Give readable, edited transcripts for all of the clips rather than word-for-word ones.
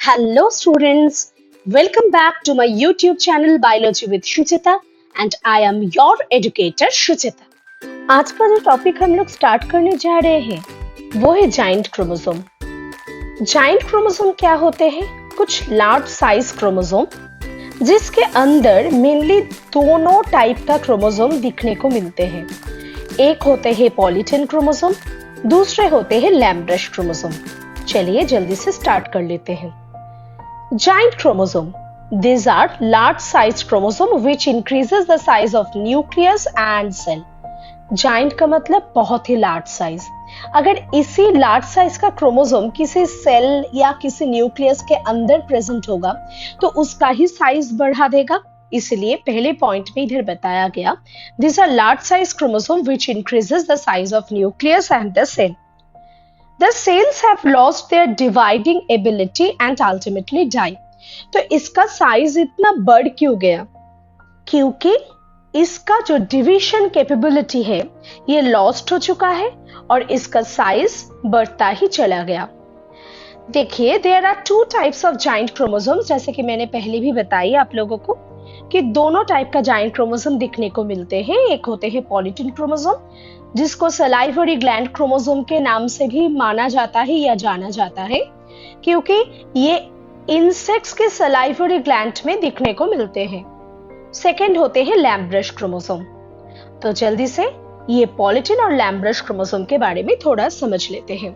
Hello students, welcome back to my YouTube channel Biology with Shuchita and I am your educator Shuchita. आज का जो topic हम लोग start करने जा रहे हैं वो है जाइंट क्रोमोसोम। जाइंट क्रोमोसोम क्या होते हैं? कुछ लार्ज साइज क्रोमोसोम जिसके अंदर मेनली दोनों टाइप का क्रोमोसोम दिखने को मिलते हैं। एक होते हैं पॉलीटेन क्रोमोसोम, दूसरे होते हैं लैम्ब्रश क्रोमोसोम। चलिए जल्दी से स्टार्ट कर लेते हैं। Giant chromosome. These are large-sized chromosome which increases the size of nucleus and cell. Giant का मतलब बहुत ही large size. अगर इसी large size का क्रोमोसोम किसी सेल या किसी न्यूक्लियस के अंदर प्रेजेंट होगा तो उसका ही साइज बढ़ा देगा। इसलिए पहले पॉइंट में इधर बताया गया These are large-sized chromosome which increases the size of nucleus and the cell. The cells have lost their dividing ability and ultimately die. तो इसका साइज इतना बढ़ क्यों गया? क्योंकि इसका जो डिवीजन कैपेबिलिटी है ये लॉस्ट हो चुका है और इसका साइज बढ़ता ही चला गया। देखिए there are two types of giant chromosomes, जैसे कि मैंने पहले भी बताई आप लोगों को कि दोनों टाइप का जाइंट क्रोमोसोम दिखने को मिलते हैं। एक होते हैं पॉलीटेन क्रोमोसोम जिसको सलाइवरी ग्लैंड क्रोमोसोम के नाम से भी माना जाता है या जाना जाता है क्योंकि ये इंसेक्ट्स के सलाइवरी ग्लैंड में दिखने को मिलते हैं। सेकंड होते हैं लैम्ब्रश क्रोमोसोम। तो जल्दी से ये पॉलीटेन और लैम्ब्रश क्रोमोसोम के बारे में थोड़ा समझ लेते हैं।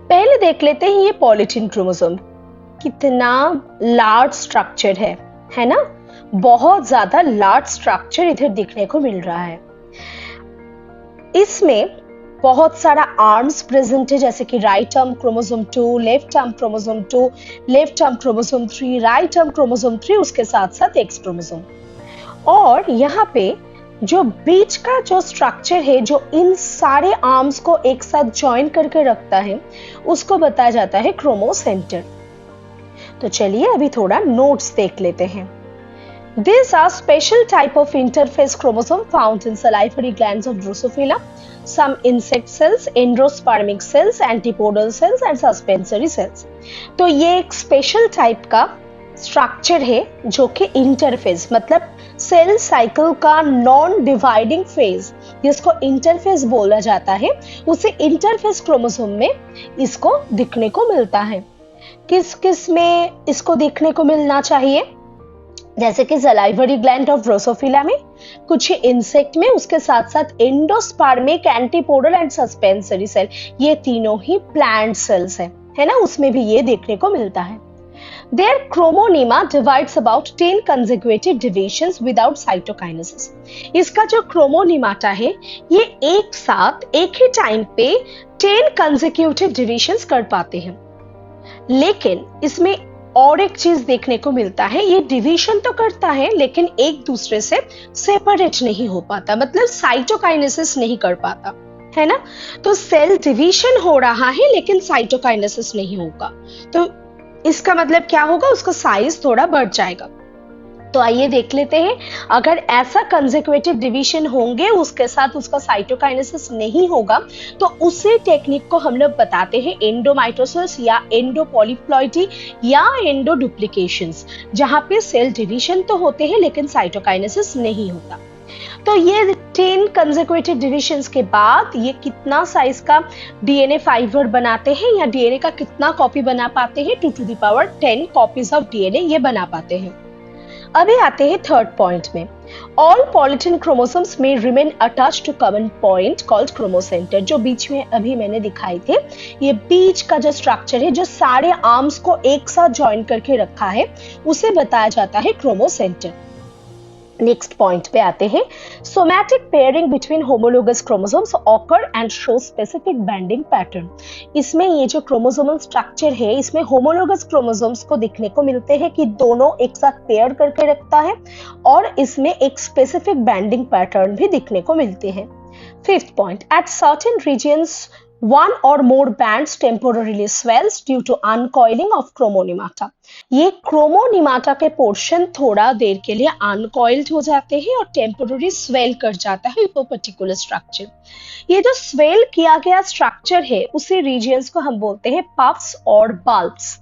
पहले देख लेते हैं ये पॉलीटेन क्रोमोसोम कितना लार्ज स्ट्रक्चर है ना? बहुत ज्यादा लार्ज स्ट्रक्चर इधर दिखने को मिल रहा है। इसमें बहुत सारा आर्म्स प्रेजेंट है, जैसे कि right arm chromosome 2, left arm chromosome 2, left arm chromosome 3, right arm chromosome 3, उसके साथ साथ एक्स क्रोमोसोम। और यहाँ पे जो बीच का जो स्ट्रक्चर है जो इन सारे आर्म्स को एक साथ ज्वाइन करके रखता है उसको बताया जाता है क्रोमोसेंटर। तो चलिए अभी थोड़ा नोट्स देख लेते हैं। These are special type of interphase chromosome found in salivary glands of Drosophila, some insect cells, endospermic cells, antipodal cells and suspensory cells. तो ये एक स्पेशल टाइप का स्ट्रक्चर है जो कि इंटरफेज मतलब सेल साइकिल का नॉन डिवाइडिंग फेज जिसको इंटरफेज बोला जाता है, उसे इंटरफेज क्रोमोसोम में इसको दिखने को मिलता है। किस किस में इसको दिखने को मिलना चाहिए? जैसे कि सलाइवरी ग्लैंड ऑफ ड्रोसोफिला में, कुछ इंसेक्ट में, उसके साथ साथ endospermic, antipodal and suspensory cell, ये तीनों ही प्लांट सेल्स है ना, उसमें भी ये देखने को मिलता है। Their chromonema divides about 10 consecutive divisions without cytokinesis. इसका जो क्रोमोनिमाटा है ये एक साथ एक ही टाइम पे 10 consecutive divisions कर पाते हैं, लेकिन इसमें और एक चीज देखने को मिलता है, ये डिवीजन तो करता है लेकिन एक दूसरे से सेपरेट नहीं हो पाता, मतलब साइटोकाइनेसिस नहीं कर पाता, है ना? तो सेल डिवीजन हो रहा है लेकिन साइटोकाइनेसिस नहीं होगा, तो इसका मतलब क्या होगा? उसका साइज थोड़ा बढ़ जाएगा। तो आइए देख लेते हैं, अगर ऐसा कंसेक्यूटिव डिवीजन होंगे उसके साथ उसका साइटोकाइनेसिस नहीं होगा तो उसी टेक्निक को हम लोग बताते हैं एंडोमाइटोसिस या एंडोपॉलीप्लॉइडी या एंडोडुप्लीकेशंस, जहां पे सेल डिवीजन तो होते हैं लेकिन साइटोकाइनेसिस नहीं होता। तो ये 10 कंसेक्यूटिव डिविजन्स के बाद ये कितना साइज का डीएनए फाइबर बनाते हैं या डीएनए का कितना कॉपी बना पाते हैं? 2 to the power 10 copies of DNA ये बना पाते हैं। अभी आते हैं थर्ड पॉइंट में। ऑल पॉलीटेन क्रोमोसोम्स में remain attached to common point called chromocentre. जो बीच में अभी मैंने दिखाई थे, ये बीच का जो स्ट्रक्चर है जो सारे आर्म्स को एक साथ ज्वाइन करके रखा है उसे बताया जाता है क्रोमोसेंटर। नेक्स्ट पॉइंट पे आते हैं। Somatic pairing between homologous chromosomes occur and show specific binding pattern. इसमें ये जो क्रोमोसोमल स्ट्रक्चर है इसमें होमोलोगस क्रोमोसोम्स को दिखने को मिलते हैं कि दोनों एक साथ पेयर करके रखता है और इसमें एक स्पेसिफिक बाइंडिंग पैटर्न भी दिखने को मिलते हैं। Fifth point, at certain regions one or more bands temporarily swells due to uncoiling of chromonimata. ये क्रोमोनिमाटा के पोर्शन थोड़ा देर के लिए अनकॉइल्ड हो जाते हैं और टेम्पोररी स्वेल कर जाता है वो पर्टिकुलर स्ट्रक्चर। ये जो स्वेल किया गया स्ट्रक्चर है उसी रीजन्स को हम बोलते हैं पफ्स और बल्ब्स।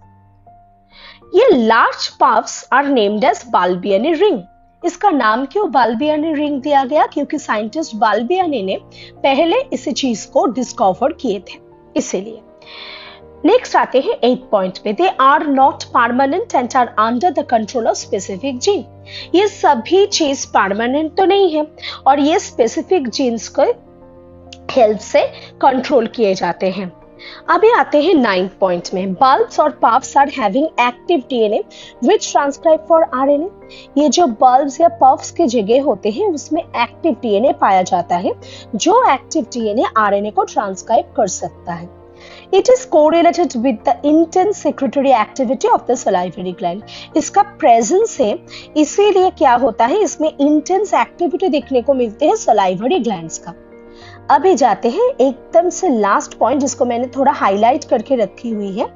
ये large puffs are named as Balbiani ring. इसका नाम क्यों बाल्बियनी रिंग दिया गया? क्योंकि साइंटिस्ट बाल्बियनी ने पहले इस चीज को डिस्कवर किए थे, इसीलिए। नेक्स्ट आते हैं 8 पॉइंट पे। They are not permanent and are under the control of specific gene. ये सभी चीज परमानेंट तो नहीं है और ये स्पेसिफिक जीन्स को हेल्प से कंट्रोल किए जाते हैं। अभी आते हैं 9 पॉइंट में। बल्ब्स और puffs are having active DNA which transcribe for RNA. ये जो बल्ब्स या पफ्स की जगह होते हैं उसमें एक्टिव डीएनए पाया जाता है जो एक्टिव डीएनए आरएनए को ट्रांसक्राइब कर सकता है। It is correlated with the intense secretory activity of the salivary gland. इसका प्रेजेंस है, इसीलिए क्या होता है, इसमें इंटेंस एक्टिविटी देखने को मिलते हैं salivary glands का। अभी जाते हैं एकदम से लास्ट पॉइंट जिसको मैंने थोड़ा हाईलाइट करके रखी हुई है,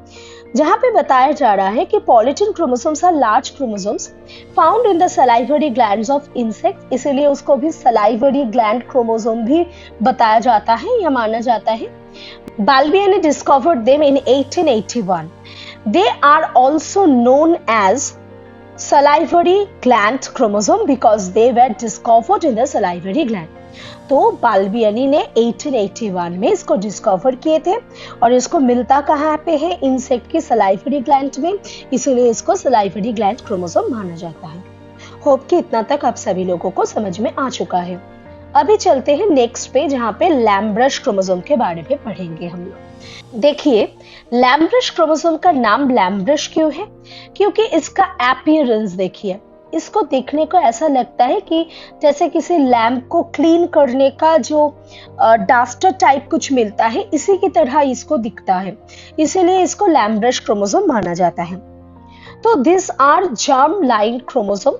जहां पे बताया जा रहा है कि polytene chromosomes are large chromosomes found in the salivary glands of insects, इसीलिए उसको भी सलाइवरी ग्लैंड क्रोमोसोम भी बताया जाता है या माना जाता है। Balbiani discovered them in 1881. They are also known as salivary gland chromosome because they were discovered in the salivary gland. तो बाल्बियनी ने 1881 में इसको डिस्कवर किए थे और इसको मिलता कहाँ पे है? इंसेक्ट की सलाइवरी ग्लैंड में, इसीलिए इसको सलाइवरी ग्लैंड क्रोमोसोम माना जाता है। होप कि इतना तक आप सभी लोगों को समझ में आ चुका है। अभी चलते हैं नेक्स्ट पे जहाँ पे लैम्ब्रश क्रोमोसोम के बारे में पढ़ेंगे हम लोग। देखिए, लैम्ब्रश क्रोमोसोम का नाम लैम्ब्रश क्यों है? क्योंकि इसका अपीयरेंस देखिए, इसको देखने को ऐसा लगता है कि जैसे किसी लैम्प को क्लीन करने का जो डस्टर टाइप कुछ मिलता है, इसी की तरह इसको दिखता है, इसीलिए इसको लैम्ब्रश क्रोमोसोम माना जाता है। तो this are germ line chromosome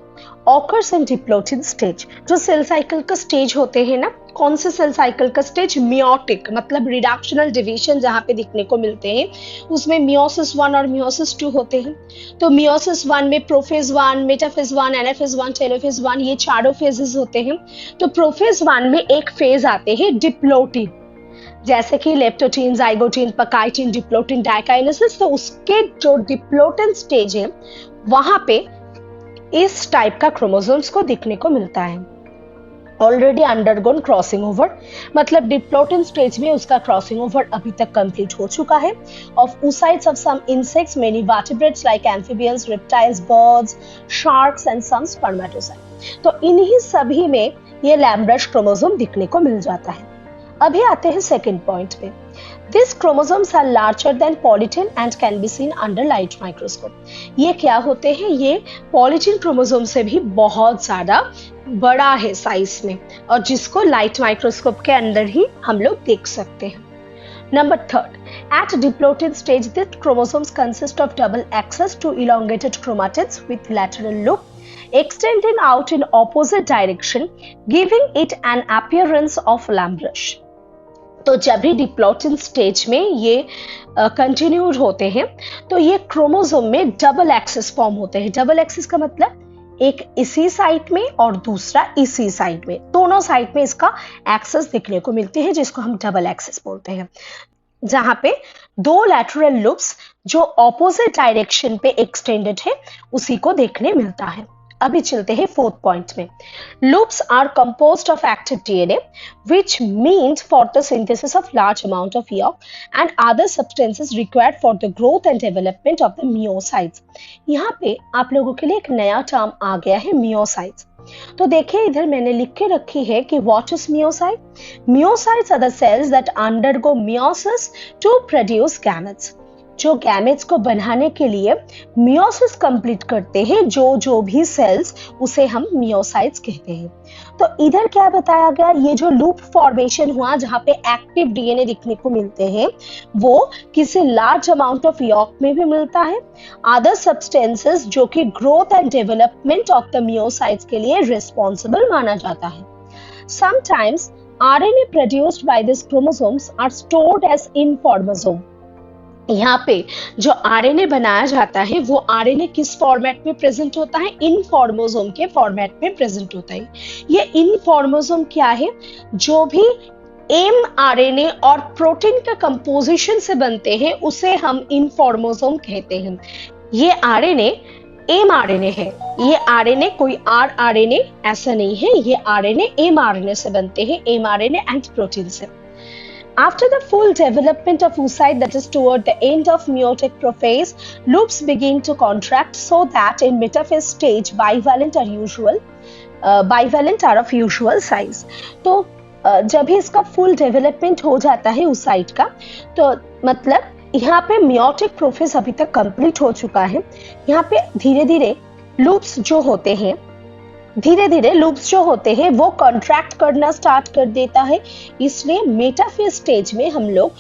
occurs in diplotene stage. जो सेल साइकिल का स्टेज होते हैं ना, कौन से सेल साइकिल का स्टेज? मियोटिक, मतलब रिडक्शनल डिवीजन जहां पे दिखने को मिलते हैं, उसमें मियोसिस 1 और मियोसिस 2 होते हैं। तो मियोसिस 1 में प्रोफेज 1, मेटाफेज 1, एनाफेज 1, टेलोफेज 1, ये चारों फेजेस होते हैं। तो प्रोफेज 1 में एक फेज आते हैं डिप्लोटिन, जैसे कि लेप्टोटीन, जाइगोटीन, पकाइटिन, डिप्लोटिन, डाइकाइनेसिस। तो उसके जो डिप्लोटिन स्टेज है वहां पे इस टाइप का क्रोमोसोम्स को दिखने को मिलता है। ऑलरेडी अंडरगोन क्रॉसिंग ओवर, मतलब डिप्लोटिन स्टेज में उसका क्रॉसिंग ओवर अभी तक कंप्लीट हो चुका है। Of oocytes of some insects, many vertebrates like amphibians, reptiles, birds, sharks and some spermatozoa। तो इन्हीं सभी में ये लैम्ब्रश क्रोमोसोम दिखने को मिल जाता है। अभी आते हैं सेकंड पॉइंट पे। These chromosomes are larger than polytin and can be seen under light microscope। ये क्या होते हैं? ये पॉलीटिन क्रोमोसोम से भी बहुत ज्यादा बड़ा है साइज में और जिसको लाइट माइक्रोस्कोप के अंदर ही हम लोग देख सकते हैं। Number 3, at diplotin stage, the chromosomes consist of double axis to elongated chromatids with lateral loop extending out in opposite direction, giving it an appearance of lambrush। तो जब भी डिप्लोटिन स्टेज में ये कंटिन्यूड होते हैं तो ये क्रोमोसोम में डबल एक्सिस फॉर्म होते हैं। डबल एक्सिस का मतलब एक इसी साइड में और दूसरा इसी साइड में, दोनों साइड में इसका एक्सिस दिखने को मिलते हैं, जिसको हम डबल एक्सिस बोलते हैं, जहां पे दो लैटरल लूप्स जो ऑपोजिट डायरेक्शन पे एक्सटेंडेड है उसी को देखने मिलता है। अभी चलते हैं फोर्थ पॉइंट में। Loops are composed of active DNA which means for the synthesis of large amount of yolk and other substances required for the growth and development of the meiocytes. यहाँ पे आप लोगों के लिए एक नया टर्म आ गया है, मियोसाइट्स। तो देखिए, इधर मैंने लिख के रखी है कि what is meiocyte? Meiocytes are the cells that undergo meiosis to produce gametes. जो गैमेट्स को बनाने के लिए मियोसिस कंप्लीट करते हैं जो भी सेल्स, उसे हम मियोसाइट्स कहते हैं। तो इधर क्या बताया गया? ये जो लूप फॉर्मेशन हुआ जहां पे एक्टिव डीएनए दिखने को मिलते हैं वो किसी लार्ज अमाउंट ऑफ यॉर्क में भी मिलता है। अदर सब्सटेंसेस जो कि growth and development of the myocytes के लिए रिस्पॉन्सिबल माना जाता है। Sometimes RNA produced by this chromosomes are stored as informosome. यहाँ पे जो आरएनए बनाया जाता है वो आरएनए किस फॉर्मेट में प्रेजेंट होता है? इनफॉर्मोसोम के फॉर्मेट में प्रेजेंट होता है। ये इनफॉर्मोसोम क्या है? जो भी एमआरएनए और प्रोटीन का कंपोजिशन से बनते हैं उसे हम इनफॉर्मोसोम कहते हैं। ये आरएनए mRNA है। ये आरएनए कोई rRNA ऐसा नहीं है, ये आरएनए mRNA से बनते हैं, mRNA एंड प्रोटीन से। After the full development of oocyte, that is toward the end of meiotic prophase, loops begin to contract so that in metaphase stage bivalent are of usual size. तो जब भी इसका full development हो जाता है oocyte का, तो मतलब यहाँ पे meiotic prophase अभी तक कंप्लीट हो चुका है। यहाँ पे धीरे धीरे लूप्स जो होते हैं वो कॉन्ट्रैक्ट करना स्टार्ट कर देता है। इसलिए मेटाफेज स्टेज में हम लोग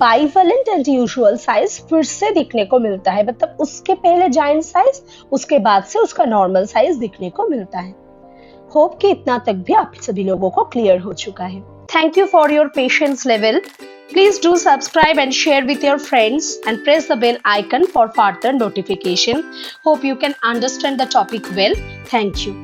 बाइवेलेंट एंड यूजुअल साइज फिर से दिखने को मिलता है, मतलब उसके पहले जायंट साइज, उसके बाद से उसका नॉर्मल साइज दिखने को मिलता है। होप कि इतना तक भी आप सभी लोगों को क्लियर हो चुका है। Thank you for your patience level. Please do subscribe and share with your friends and press the bell icon for further notification. Hope you can understand the topic well. Thank you.